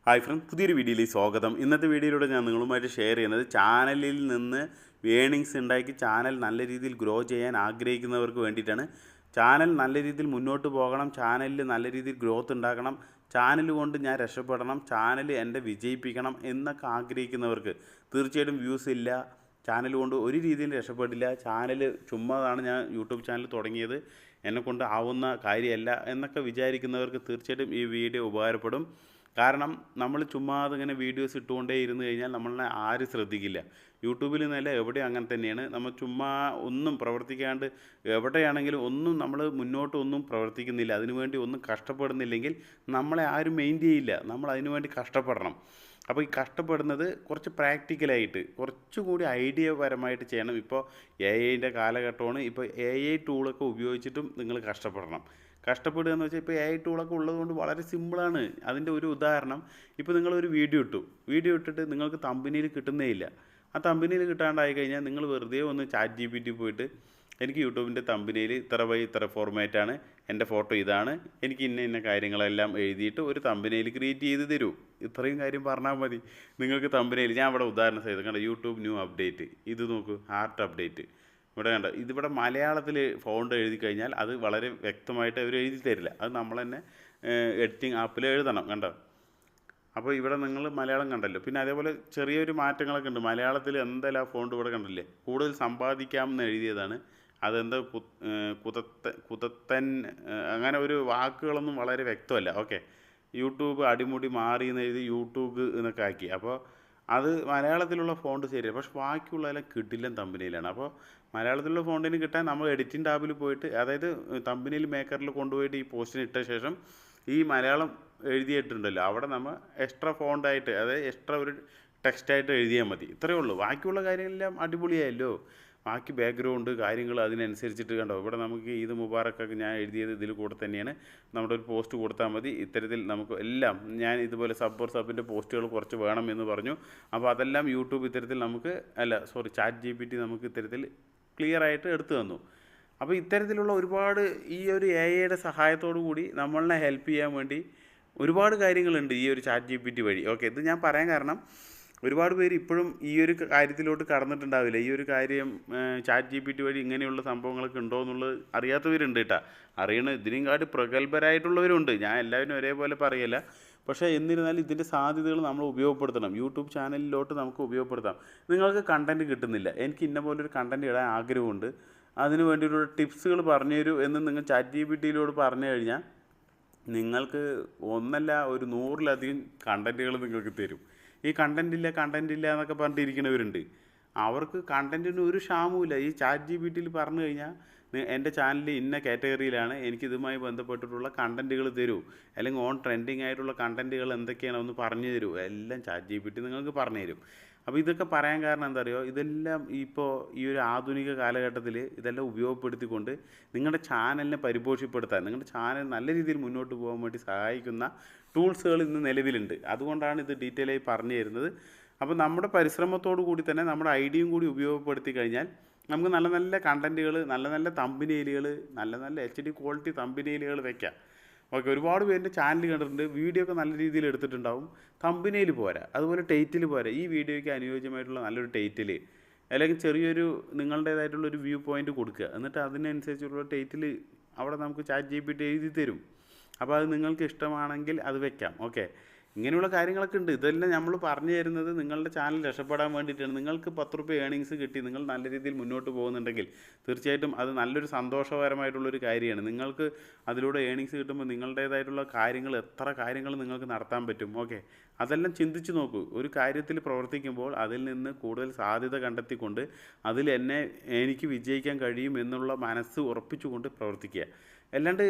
Hi front, പുതിയൊരു വീഡിയോയിലേക്ക് സ്വാഗതം. ഇന്നത്തെ വീഡിയോയിലൂടെ ഞാൻ നിങ്ങളുമായിട്ട് ഷെയർ ചെയ്യുന്നത് ചാനലിൽ നിന്ന് ഏണിങ്സ് ഉണ്ടാക്കി ചാനൽ നല്ല രീതിയിൽ ഗ്രോ ചെയ്യാൻ ആഗ്രഹിക്കുന്നവർക്ക് വേണ്ടിയിട്ടാണ്. ചാനൽ നല്ല രീതിയിൽ മുന്നോട്ട് പോകണം, ചാനലിൽ നല്ല രീതിയിൽ ഗ്രോത്ത് ഉണ്ടാക്കണം, ചാനൽ കൊണ്ട് ഞാൻ രക്ഷപ്പെടണം, ചാനൽ എൻ്റെ വിജയിപ്പിക്കണം എന്നൊക്കെ ആഗ്രഹിക്കുന്നവർക്ക് തീർച്ചയായിട്ടും വ്യൂസ് ഇല്ല, ചാനൽ കൊണ്ട് ഒരു രീതിയിൽ രക്ഷപ്പെടില്ല, ചാനൽ ചുമ്മാതാണ് ഞാൻ യൂട്യൂബ് ചാനൽ തുടങ്ങിയത്, എന്നെക്കൊണ്ട് ആവുന്ന കാര്യമല്ല എന്നൊക്കെ വിചാരിക്കുന്നവർക്ക് തീർച്ചയായിട്ടും ഈ വീഡിയോ ഉപകാരപ്പെടും. കാരണം നമ്മൾ ചുമ്മാതെ ഇങ്ങനെ വീഡിയോസ് ഇട്ടുകൊണ്ടേ ഇരുന്ന് കഴിഞ്ഞാൽ നമ്മളെ ആരും ശ്രദ്ധിക്കില്ല. യൂട്യൂബിൽ നിന്നല്ല എവിടെയും അങ്ങനെ തന്നെയാണ്. നമ്മൾ ചുമ്മാ ഒന്നും പ്രവർത്തിക്കാണ്ട് എവിടെയാണെങ്കിലും ഒന്നും നമ്മൾ മുന്നോട്ട് ഒന്നും പ്രവർത്തിക്കുന്നില്ല, അതിനുവേണ്ടി ഒന്നും കഷ്ടപ്പെടുന്നില്ലെങ്കിൽ നമ്മളെ ആരും മെയിൻറ്റെയിൻ ചെയ്യില്ല. നമ്മൾ അതിനുവേണ്ടി കഷ്ടപ്പെടണം. അപ്പോൾ ഈ കഷ്ടപ്പെടുന്നത് കുറച്ച് പ്രാക്ടിക്കലായിട്ട് കുറച്ചുകൂടി ഐഡിയപരമായിട്ട് ചെയ്യണം. ഇപ്പോൾ AI-ൻ്റെ കാലഘട്ടമാണ്. ഇപ്പോൾ AI ടൂളൊക്കെ ഉപയോഗിച്ചിട്ടും നിങ്ങൾ കഷ്ടപ്പെടണം. കഷ്ടപ്പെടുക എന്ന് വെച്ചാൽ ഇപ്പോൾ AI ടൂളൊക്കെ ഉള്ളതുകൊണ്ട് വളരെ സിമ്പിളാണ്. അതിൻ്റെ ഒരു ഉദാഹരണം, ഇപ്പോൾ നിങ്ങളൊരു വീഡിയോ ഇട്ടിട്ട് നിങ്ങൾക്ക് തമ്പനിയിൽ കിട്ടുന്നേ ഇല്ല. ആ തമ്പനിയിൽ കിട്ടാണ്ടായി കഴിഞ്ഞാൽ നിങ്ങൾ വെറുതെ ഒന്ന് ChatGPT പോയിട്ട് എനിക്ക് യൂട്യൂബിൻ്റെ തമ്പനിയിൽ ഇത്ര ബൈ ഇത്ര ഫോർമാറ്റാണ്, എൻ്റെ ഫോട്ടോ ഇതാണ്, എനിക്ക് ഇന്ന കാര്യങ്ങളെല്ലാം എഴുതിയിട്ട് ഒരു തമ്പനിയിൽ ക്രിയേറ്റ് ചെയ്ത് തരൂ. ഇത്രയും കാര്യം പറഞ്ഞാൽ മതി. നിങ്ങൾക്ക് തമ്പനിയിൽ ഞാൻ ഇവിടെ ഉദാഹരണം ചെയ്ത് കണ്ട യൂട്യൂബ് ന്യൂ അപ്ഡേറ്റ്, ഇത് നോക്കൂ, ആർട്ട് അപ്ഡേറ്റ്. ഇവിടെ കണ്ട ഇതിവിടെ മലയാളത്തിൽ ഫോണ്ട് എഴുതി കഴിഞ്ഞാൽ അത് വളരെ വ്യക്തമായിട്ട് അവർ എഴുതി തരില്ല. അത് നമ്മൾ തന്നെ എഡിറ്റിംഗ് ആപ്പിൽ എഴുതണം. കണ്ടോ? അപ്പോൾ ഇവിടെ നിങ്ങൾ മലയാളം കണ്ടല്ലോ. പിന്നെ അതേപോലെ ചെറിയൊരു മാറ്റങ്ങളൊക്കെ ഉണ്ട്. മലയാളത്തിൽ എന്തായാലും ആ ഫോണ്ട് ഇവിടെ കണ്ടില്ലേ, കൂടുതൽ സമ്പാദിക്കാം എന്ന് എഴുതിയതാണ്. അതെന്താ കുതത്തൻ അങ്ങനെ ഒരു വാക്കുകളൊന്നും വളരെ വ്യക്തമല്ല. ഓക്കെ, യൂട്യൂബ് അടിമുടി മാറി എന്ന് എഴുതി യൂട്യൂബ് എന്നൊക്കെ ആക്കി. അപ്പോൾ അത് മലയാളത്തിലുള്ള ഫോണ്ട് ശരിയാണ്, പക്ഷെ ബാക്കിയുള്ളതെല്ലാം കിട്ടില്ല തമ്പനിയിലാണ്. അപ്പോൾ മലയാളത്തിലുള്ള ഫോണ്ടിന് കിട്ടാൻ നമ്മൾ എഡിറ്റിംഗ് ടാബിൽ പോയിട്ട്, അതായത് തമ്പനിയിൽ മേക്കറിൽ കൊണ്ടുപോയിട്ട് ഈ പോസ്റ്റിന് ഇട്ട ശേഷം ഈ മലയാളം എഴുതിയിട്ടുണ്ടല്ലോ അവിടെ നമ്മൾ എക്സ്ട്രാ ഫോണ്ടായിട്ട്, അതായത് എക്സ്ട്രാ ഒരു ടെക്സ്റ്റായിട്ട് എഴുതിയാൽ മതി. ഇത്രയേ ഉള്ളൂ. ബാക്കിയുള്ള കാര്യങ്ങളെല്ലാം അടിപൊളിയായല്ലോ. ബാക്കി ബാക്ക്ഗ്രൗണ്ട് കാര്യങ്ങൾ അതിനനുസരിച്ചിട്ട് കണ്ടോ. ഇവിടെ നമുക്ക് ഈദ് മുബാറക്കൊക്കെ ഞാൻ എഴുതിയത് ഇതിൽ കൂടെ തന്നെയാണ്. നമ്മുടെ ഒരു പോസ്റ്റ് കൊടുത്താൽ മതി. ഇത്തരത്തിൽ നമുക്ക് എല്ലാം ഞാൻ ഇതുപോലെ സബിൻ്റെ പോസ്റ്റുകൾ കുറച്ച് വേണം എന്ന് പറഞ്ഞു. അപ്പോൾ അതെല്ലാം യൂട്യൂബ് ഇത്തരത്തിൽ നമുക്ക് ChatGPT നമുക്ക് ഇത്തരത്തിൽ ക്ലിയർ ആയിട്ട് എടുത്തു തന്നു. അപ്പോൾ ഇത്തരത്തിലുള്ള ഒരുപാട് ഈ ഒരു AI-യുടെ സഹായത്തോടു കൂടി നമ്മളെ ഹെൽപ്പ് ചെയ്യാൻ വേണ്ടി ഒരുപാട് കാര്യങ്ങളുണ്ട് ഈ ഒരു ChatGPT വഴി. ഓക്കെ, ഇത് ഞാൻ പറയാൻ കാരണം ഒരുപാട് പേര് ഇപ്പോഴും ഈ ഒരു കാര്യത്തിലോട്ട് കടന്നിട്ടുണ്ടാവില്ല. ഈ ഒരു കാര്യം ChatGPT വഴി ഇങ്ങനെയുള്ള സംഭവങ്ങളൊക്കെ ഉണ്ടോ എന്നുള്ളത് അറിയാത്തവരുണ്ട് കേട്ടോ. ഇതിനും കാട്ടി പ്രഗത്ഭരായിട്ടുള്ളവരുണ്ട്. ഞാൻ എല്ലാവരും ഒരേപോലെ പറയല്ല. പക്ഷേ എന്നിരുന്നാലും ഇതിൻ്റെ സാധ്യതകൾ നമ്മൾ ഉപയോഗപ്പെടുത്തണം. യൂട്യൂബ് ചാനലിലോട്ട് നമുക്ക് ഉപയോഗപ്പെടുത്താം. നിങ്ങൾക്ക് കണ്ടൻറ്റ് കിട്ടുന്നില്ല, എനിക്ക് ഇന്ന പോലൊരു കണ്ടൻറ്റ് ഇടാൻ ആഗ്രഹമുണ്ട്, അതിന് വേണ്ടിയിട്ടുള്ള ടിപ്സുകൾ പറഞ്ഞു തരൂ എന്ന് നിങ്ങൾ ChatGPT-യിലോട് പറഞ്ഞു കഴിഞ്ഞാൽ നിങ്ങൾക്ക് ഒന്നല്ല ഒരു 100-ലധികം കണ്ടൻറ്റുകൾ നിങ്ങൾക്ക് തരും. ഈ കണ്ടൻറ്റ് ഇല്ല എന്നൊക്കെ പറഞ്ഞിട്ടിരിക്കുന്നവരുണ്ട്. അവർക്ക് കണ്ടൻറ്റിന് ഒരു ക്ഷാമവുമില്ല. ഈ ChatGPT-യിൽ പറഞ്ഞു കഴിഞ്ഞാൽ എൻ്റെ ചാനൽ ഇന്ന കാറ്റഗറിയിലാണ്, എനിക്കിതുമായി ബന്ധപ്പെട്ടിട്ടുള്ള കണ്ടൻറ്റുകൾ തരൂ, അല്ലെങ്കിൽ ഓൺ ട്രെൻഡിങ് ആയിട്ടുള്ള കണ്ടൻറ്റുകൾ എന്തൊക്കെയാണ് ഒന്ന് പറഞ്ഞു തരൂ. എല്ലാം ChatGPT നിങ്ങൾക്ക് പറഞ്ഞു തരും. അപ്പോൾ ഇതൊക്കെ പറയാൻ കാരണം എന്താ അറിയോ, ഇതെല്ലാം ഇപ്പോൾ ഈ ഒരു ആധുനിക കാലഘട്ടത്തിൽ ഇതെല്ലാം ഉപയോഗപ്പെടുത്തിക്കൊണ്ട് നിങ്ങളുടെ ചാനലിനെ പരിപോഷിപ്പെടുത്താൻ, നിങ്ങളുടെ ചാനൽ നല്ല രീതിയിൽ മുന്നോട്ട് പോകാൻ വേണ്ടി സഹായിക്കുന്ന ടൂൾസുകൾ ഇന്ന് നിലവിലുണ്ട്. അതുകൊണ്ടാണ് ഇത് ഡീറ്റെയിൽ ആയി പറഞ്ഞു തരുന്നത്. അപ്പോൾ നമ്മുടെ പരിശ്രമത്തോടു കൂടി തന്നെ നമ്മുടെ ഐഡിയയും കൂടി ഉപയോഗപ്പെടുത്തി കഴിഞ്ഞാൽ നമുക്ക് നല്ല നല്ല കണ്ടൻറ്റുകൾ, നല്ല നല്ല തമ്പനെയിലുകൾ, നല്ല HD ക്വാളിറ്റി തമ്പനെയിലുകൾ വയ്ക്കാം. ഓക്കെ, ഒരുപാട് പേരുടെ ചാനൽ കണ്ടിട്ടുണ്ട്, വീഡിയോ ഒക്കെ നല്ല രീതിയിൽ എടുത്തിട്ടുണ്ടാവും, തമ്പനെയിൽ പോരാ, അതുപോലെ ടൈറ്റിൽ പോരാ. ഈ വീഡിയോയ്ക്ക് അനുയോജ്യമായിട്ടുള്ള നല്ലൊരു ടൈറ്റിൽ, അല്ലെങ്കിൽ ചെറിയൊരു നിങ്ങളുടേതായിട്ടുള്ളൊരു വ്യൂ പോയിൻ്റ് കൊടുക്കുക, എന്നിട്ട് അതിനനുസരിച്ചുള്ള ടൈറ്റിൽ അവിടെ നമുക്ക് ChatGPT എഴുതി തരും. അപ്പോൾ അത് നിങ്ങൾക്ക് ഇഷ്ടമാണെങ്കിൽ അത് വെക്കാം. ഓക്കെ, ഇങ്ങനെയുള്ള കാര്യങ്ങളൊക്കെ ഉണ്ട്. ഇതെല്ലാം നമ്മൾ പറഞ്ഞു തരുന്നത് നിങ്ങളുടെ ചാനൽ രക്ഷപ്പെടാൻ വേണ്ടിയിട്ടാണ്. നിങ്ങൾക്ക് 10 രൂപ ഏണിങ്സ് കിട്ടി നിങ്ങൾ നല്ല രീതിയിൽ മുന്നോട്ട് പോകുന്നുണ്ടെങ്കിൽ തീർച്ചയായിട്ടും അത് നല്ലൊരു സന്തോഷകരമായിട്ടുള്ളൊരു കാര്യമാണ്. നിങ്ങൾക്ക് അതിലൂടെ ഏണിങ്സ് കിട്ടുമ്പോൾ നിങ്ങളുടേതായിട്ടുള്ള കാര്യങ്ങൾ, എത്ര കാര്യങ്ങൾ നിങ്ങൾക്ക് നടത്താൻ പറ്റും. ഓക്കെ, അതെല്ലാം ചിന്തിച്ച് നോക്കൂ. ഒരു കാര്യത്തിൽ പ്രവർത്തിക്കുമ്പോൾ അതിൽ നിന്ന് കൂടുതൽ സാധ്യത കണ്ടെത്തിക്കൊണ്ട് എനിക്ക് വിജയിക്കാൻ കഴിയും എന്നുള്ള മനസ്സ് ഉറപ്പിച്ചുകൊണ്ട് പ്രവർത്തിക്കുക. അല്ലാണ്ട്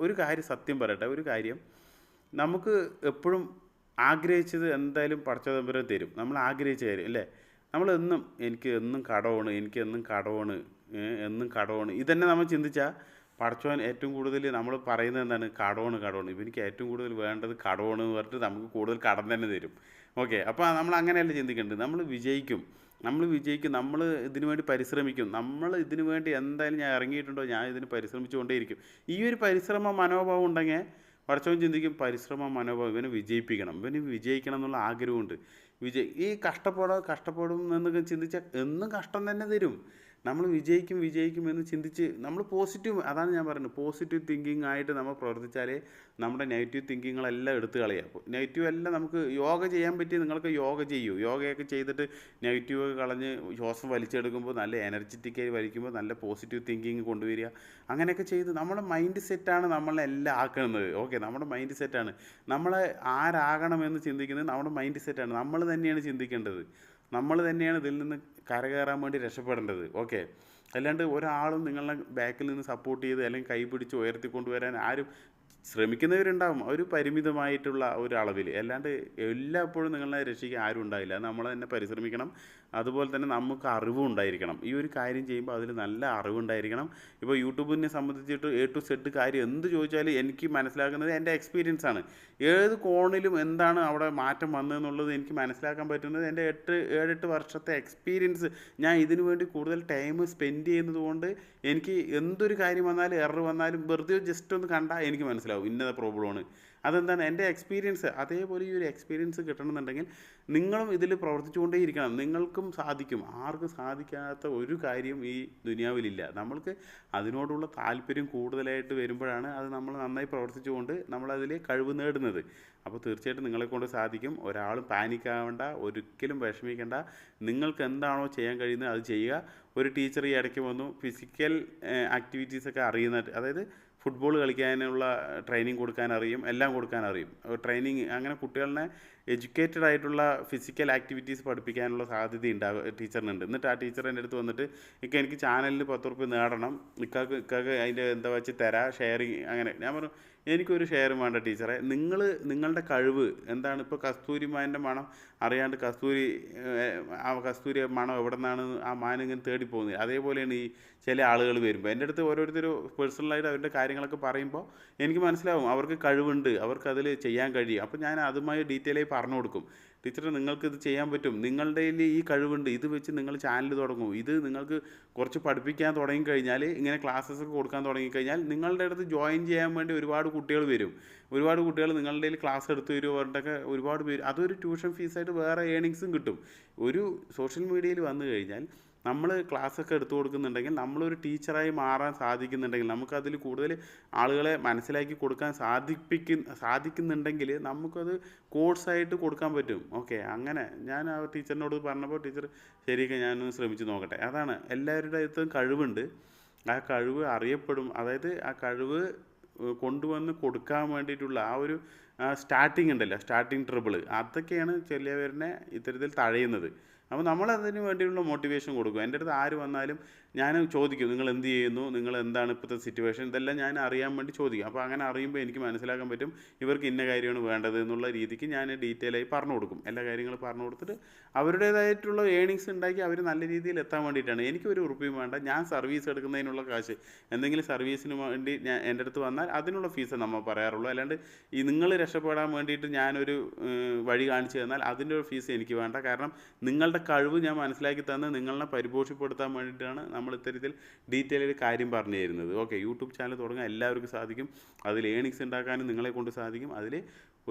ഒരു കാര്യം സത്യം പറയട്ടെ, ഒരു കാര്യം നമുക്ക് എപ്പോഴും ആഗ്രഹിച്ചത് എന്തായാലും പടച്ചതമ്പുരാൻ തരും. നമ്മൾ ആഗ്രഹിച്ച കാര്യം അല്ലേ, നമ്മളെന്നും എന്നും കടമാണ്, എന്നും കടമാണ്, ഇതന്നെ നമ്മൾ ചിന്തിച്ചാൽ പടച്ചവൻ ഏറ്റവും കൂടുതൽ നമ്മൾ പറയുന്നത് എന്താണ്, കടമാണ്. ഇപ്പം എനിക്ക് ഏറ്റവും കൂടുതൽ വേണ്ടത് കടമാണ് എന്ന് പറഞ്ഞിട്ട് നമുക്ക് കൂടുതൽ കടം തന്നെ തരും. ഓക്കെ, അപ്പോൾ നമ്മൾ അങ്ങനെയല്ല ചിന്തിക്കേണ്ടത്. നമ്മൾ വിജയിക്കും, നമ്മൾ ഇതിനു വേണ്ടി പരിശ്രമിക്കും, നമ്മൾ ഇതിനു വേണ്ടി എന്തായാലും ഞാൻ ഇറങ്ങിയിട്ടുണ്ടോ, ഞാൻ ഇതിന് പരിശ്രമിച്ചുകൊണ്ടേയിരിക്കും. ഈ ഒരു പരിശ്രമ മനോഭാവം ഉണ്ടെങ്കിൽ പടച്ചവൻ ചിന്തിക്കും പരിശ്രമ മനോഭാവം, ഇവനെ വിജയിപ്പിക്കണം, ഇവന് വിജയിക്കണം എന്നുള്ള ആഗ്രഹമുണ്ട്. ഈ കഷ്ടപ്പെടും എന്നൊക്കെ ചിന്തിച്ചാൽ എന്നും കഷ്ടം തന്നെ തരും. നമ്മൾ വിജയിക്കും വിജയിക്കും എന്ന് ചിന്തിച്ച് നമ്മൾ പോസിറ്റീവ്, അതാണ് ഞാൻ പറയുന്നത്, പോസിറ്റീവ് തിങ്കിങ് ആയിട്ട് നമ്മൾ പ്രവർത്തിച്ചാലേ നമ്മുടെ നെഗറ്റീവ് തിങ്കിങ്ങുകളെല്ലാം എടുത്തു കളയാം. നെഗറ്റീവ് എല്ലാം നമുക്ക് യോഗ ചെയ്യാൻ പറ്റി, നിങ്ങൾക്ക് യോഗ ചെയ്യൂ. യോഗയൊക്കെ ചെയ്തിട്ട് നെഗറ്റീവ് കളഞ്ഞ് ശ്വാസം വലിച്ചെടുക്കുമ്പോൾ നല്ല എനർജറ്റിക്കായി വലിക്കുമ്പോൾ നല്ല പോസിറ്റീവ് തിങ്കിങ് കൊണ്ടുവരിക. അങ്ങനെയൊക്കെ ചെയ്ത് നമ്മുടെ മൈൻഡ് സെറ്റാണ് നമ്മളെല്ലാം ആക്കുന്നത്. ഓക്കെ, നമ്മുടെ മൈൻഡ് സെറ്റാണ് നമ്മളെ ആരാകണമെന്ന് ചിന്തിക്കുന്നത്. നമ്മുടെ മൈൻഡ് സെറ്റാണ്, നമ്മൾ തന്നെയാണ് ചിന്തിക്കേണ്ടത്. നമ്മൾ തന്നെയാണ് ഇതിൽ നിന്ന് കരകയറാൻ വേണ്ടി രക്ഷപ്പെടേണ്ടത്. ഓക്കെ, അല്ലാണ്ട് ഒരാളും നിങ്ങളെ ബാക്കിൽ നിന്ന് സപ്പോർട്ട് ചെയ്ത് അല്ലെങ്കിൽ കൈ പിടിച്ച് ഉയർത്തിക്കൊണ്ടുവരാൻ ആരും ശ്രമിക്കുന്നവരുണ്ടാവും, ഒരു പരിമിതമായിട്ടുള്ള ഒരു അളവിൽ. അല്ലാണ്ട് എല്ലായ്പ്പോഴും നിങ്ങളെ രക്ഷിക്കാൻ ആരും ഉണ്ടാവില്ല. അത് നമ്മൾ തന്നെ പരിശ്രമിക്കണം. അതുപോലെ തന്നെ നമുക്ക് അറിവും ഉണ്ടായിരിക്കണം. ഈ ഒരു കാര്യം ചെയ്യുമ്പോൾ അതിൽ നല്ല അറിവുണ്ടായിരിക്കണം. ഇപ്പോൾ യൂട്യൂബിനെ സംബന്ധിച്ചിട്ട് A to Z കാര്യം എന്ത് ചോദിച്ചാലും എനിക്ക് മനസ്സിലാക്കുന്നത് എൻ്റെ എക്സ്പീരിയൻസ് ആണ്. ഏത് കോണിലും എന്താണ് അവിടെ മാറ്റം വന്നതെന്നുള്ളത് എനിക്ക് മനസ്സിലാക്കാൻ പറ്റുന്നത് എൻ്റെ 7-8 വർഷത്തെ എക്സ്പീരിയൻസ്. ഞാൻ ഇതിനു വേണ്ടി കൂടുതൽ ടൈം സ്പെൻഡ് ചെയ്യുന്നത് കൊണ്ട് എനിക്ക് എന്തൊരു കാര്യം വന്നാലും എറർ വന്നാലും വെറുതെ ജസ്റ്റ് ഒന്ന് കണ്ടാൽ എനിക്ക് മനസ്സിലാവും ഇന്നത് പ്രോബ്ലമാണ്. അതെന്താണ് എൻ്റെ എക്സ്പീരിയൻസ്. അതേപോലെ ഈ ഒരു എക്സ്പീരിയൻസ് കിട്ടണമെന്നുണ്ടെങ്കിൽ നിങ്ങളും ഇതിൽ പ്രവർത്തിച്ചുകൊണ്ടേയിരിക്കണം. നിങ്ങൾക്കും സാധിക്കും. ആർക്കും സാധിക്കാത്ത ഒരു കാര്യം ഈ ദുനിയാവിലില്ല. നമ്മൾക്ക് അതിനോടുള്ള താല്പര്യം കൂടുതലായിട്ട് വരുമ്പോഴാണ് അത് നമ്മൾ നന്നായി പ്രവർത്തിച്ചുകൊണ്ട് നമ്മളതിൽ കഴിവ് നേടുന്നത്. അപ്പോൾ തീർച്ചയായിട്ടും നിങ്ങളെക്കൊണ്ട് സാധിക്കും. ഒരാളും പാനിക്കാവേണ്ട, ഒരിക്കലും വിഷമിക്കേണ്ട. നിങ്ങൾക്ക് എന്താണോ ചെയ്യാൻ കഴിയുന്നത് അത് ചെയ്യുക. ഒരു ടീച്ചർ ഈ ഇടയ്ക്ക് വന്നു, ഫിസിക്കൽ ആക്ടിവിറ്റീസൊക്കെ അറിയുന്ന, അതായത് ഫുട്ബോൾ കളിക്കാനുള്ള ട്രെയിനിങ് കൊടുക്കാൻ അറിയും, എല്ലാം കൊടുക്കാൻ അറിയും. ട്രെയിനിങ് അങ്ങനെ കുട്ടികളെ എഡ്യൂക്കേറ്റഡ് ആയിട്ടുള്ള ഫിസിക്കൽ ആക്ടിവിറ്റീസ് പഠിപ്പിക്കാനുള്ള സാധ്യത ടീച്ചറിനുണ്ട്. എന്നിട്ട് ആ ടീച്ചർ എൻ്റെ അടുത്ത് വന്നിട്ട് എനിക്ക് ചാനലിൽ 10 റുപ്യ നേടണം, ഇക്കാക്ക് അതിൻ്റെ എന്താ വെച്ച് തരാം, ഷെയറിങ്. അങ്ങനെ ഞാൻ പറഞ്ഞു എനിക്കൊരു ഷെയറും വേണ്ട ടീച്ചറെ. നിങ്ങളുടെ കഴിവ് എന്താണ്? ഇപ്പോൾ കസ്തൂരിമാൻ്റെ മണം അറിയാണ്ട് ആ കസ്തൂരി മണം എവിടെ നിന്നാണ് ആ മാൻ ഇങ്ങനെ തേടി പോകുന്നത്. അതേപോലെയാണ് ഈ ചില ആളുകൾ വരുമ്പോൾ എൻ്റെ അടുത്ത് ഓരോരുത്തർ പേഴ്സണലായിട്ട് അവരുടെ കാര്യങ്ങളൊക്കെ പറയുമ്പോൾ എനിക്ക് മനസ്സിലാവും അവർക്ക് കഴിവുണ്ട്, അവർക്കതിൽ ചെയ്യാൻ കഴിയും. അപ്പോൾ ഞാൻ അതുമായി ഡീറ്റെയിൽ ആയി പറഞ്ഞു കൊടുക്കും. ടീച്ചറെ നിങ്ങൾക്കിത് ചെയ്യാൻ പറ്റും, നിങ്ങളുടെ കയ്യിൽ ഈ കഴിവുണ്ട്, ഇത് വെച്ച് നിങ്ങൾ ചാനൽ തുടങ്ങും, ഇത് നിങ്ങൾക്ക് കുറച്ച് പഠിപ്പിക്കാൻ തുടങ്ങിക്കഴിഞ്ഞാൽ, ഇങ്ങനെ ക്ലാസ്സസ് ഒക്കെ കൊടുക്കാൻ തുടങ്ങിക്കഴിഞ്ഞാൽ നിങ്ങളുടെ അടുത്ത് ജോയിൻ ചെയ്യാൻ വേണ്ടി ഒരുപാട് കുട്ടികൾ വരും. ഒരുപാട് കുട്ടികൾ നിങ്ങളുടെ കയ്യിൽ ക്ലാസ് എടുത്ത് വരുമോ പറഞ്ഞിട്ടൊക്കെ ഒരുപാട് പേര്, അതൊരു ട്യൂഷൻ ഫീസായിട്ട് വേറെ ഏണിങ്സും കിട്ടും. ഒരു സോഷ്യൽ മീഡിയയിൽ വന്നു കഴിഞ്ഞാൽ നമ്മൾ ക്ലാസ്സൊക്കെ എടുത്തു കൊടുക്കുന്നുണ്ടെങ്കിൽ, നമ്മളൊരു ടീച്ചറായി മാറാൻ സാധിക്കുന്നുണ്ടെങ്കിൽ, നമുക്കതിൽ കൂടുതൽ ആളുകളെ മനസ്സിലാക്കി കൊടുക്കാൻ സാധിക്കുന്നുണ്ടെങ്കിൽ നമുക്കത് കോഴ്സായിട്ട് കൊടുക്കാൻ പറ്റും. ഓക്കെ, അങ്ങനെ ഞാൻ ആ ടീച്ചറിനോട് പറഞ്ഞപ്പോൾ ടീച്ചർ ശരിയൊക്കെ ഞാനൊന്ന് ശ്രമിച്ച് നോക്കട്ടെ. അതാണ്, എല്ലാവരുടെ അടുത്തും കഴിവുണ്ട്, ആ കഴിവ് അറിയപ്പെടും. അതായത് ആ കഴിവ് കൊണ്ടുവന്ന് കൊടുക്കാൻ വേണ്ടിയിട്ടുള്ള ആ ഒരു സ്റ്റാർട്ടിങ് ഉണ്ടല്ലോ, സ്റ്റാർട്ടിങ് ട്രബിൾ, അതൊക്കെയാണ് ചിലവരിനെ ഇത്തരത്തിൽ തഴയുന്നത്. അപ്പോൾ നമ്മളതിന് വേണ്ടിയുള്ള മോട്ടിവേഷൻ കൊടുക്കും. എൻ്റെ അടുത്ത് ആര് വന്നാലും ഞാൻ ചോദിക്കും, നിങ്ങൾ എന്ത് ചെയ്യുന്നു, നിങ്ങൾ എന്താണ് ഇപ്പോഴത്തെ സിറ്റുവേഷൻ, ഇതെല്ലാം ഞാൻ അറിയാൻ വേണ്ടി ചോദിക്കും. അപ്പോൾ അങ്ങനെ അറിയുമ്പോൾ എനിക്ക് മനസ്സിലാക്കാൻ പറ്റും ഇവർക്ക് ഇന്ന കാര്യമാണ് വേണ്ടത് എന്നുള്ള രീതിക്ക് ഞാൻ ഡീറ്റെയിൽ ആയി പറഞ്ഞു കൊടുക്കും. എല്ലാ കാര്യങ്ങളും പറഞ്ഞു കൊടുത്തിട്ട് അവരുടേതായിട്ടുള്ള ഏണിങ്സ് ഉണ്ടാക്കി അവർ നല്ല രീതിയിൽ എത്താൻ വേണ്ടിയിട്ടാണ്. എനിക്കൊരു ഉറുപ്പിയും വേണ്ട, ഞാൻ സർവീസ് എടുക്കുന്നതിനുള്ള കാശ്, എന്തെങ്കിലും സർവീസിന് വേണ്ടി എൻ്റെ അടുത്ത് വന്നാൽ അതിനുള്ള ഫീസ് നമ്മൾ പറയാറുള്ളൂ. അല്ലാണ്ട് ഈ നിങ്ങൾ രക്ഷപ്പെടാൻ വേണ്ടിയിട്ട് ഞാനൊരു വഴി കാണിച്ചു തന്നാൽ അതിൻ്റെ ഒരു ഫീസ് എനിക്ക് വേണ്ട. കാരണം നിങ്ങളുടെ കഴിവ് ഞാൻ മനസ്സിലാക്കി തന്ന് നിങ്ങളെ പരിപോഷിപ്പെടുത്താൻ വേണ്ടിയിട്ടാണ് നമ്മൾ ഇത്തരത്തിൽ ഡീറ്റെയിൽ ആയിട്ട് കാര്യം പറഞ്ഞു തരുന്നത്. ഓക്കെ, യൂട്യൂബ് ചാനൽ തുടങ്ങാൻ എല്ലാവർക്കും സാധിക്കും. അതിൽ ഏണിങ്സ് ഉണ്ടാക്കാനും നിങ്ങളെ കൊണ്ട് സാധിക്കും. അതിൽ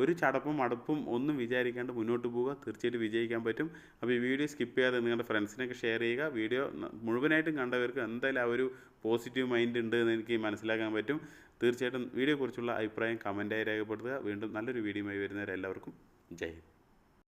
ഒരു ചടപ്പും മടുപ്പും ഒന്നും വിചാരിക്കാണ്ട് മുന്നോട്ട് പോവുക, തീർച്ചയായിട്ടും വിജയിക്കാൻ പറ്റും. അപ്പോൾ ഈ വീഡിയോ സ്കിപ്പ് ചെയ്യാതെ നിങ്ങളുടെ ഫ്രണ്ട്സിനൊക്കെ ഷെയർ ചെയ്യുക. വീഡിയോ മുഴുവനായിട്ടും കണ്ടവർക്ക് എന്തായാലും ആ ഒരു പോസിറ്റീവ് മൈൻഡ് ഉണ്ട് എന്ന് എനിക്ക് മനസ്സിലാക്കാൻ പറ്റും. തീർച്ചയായിട്ടും വീഡിയോയെക്കുറിച്ചുള്ള അഭിപ്രായം കമൻറ്റായി രേഖപ്പെടുത്തുക. വീണ്ടും നല്ലൊരു വീഡിയോയുമായി വരുന്നവരെല്ലാവർക്കും ജയ് ഹിന്ദ്.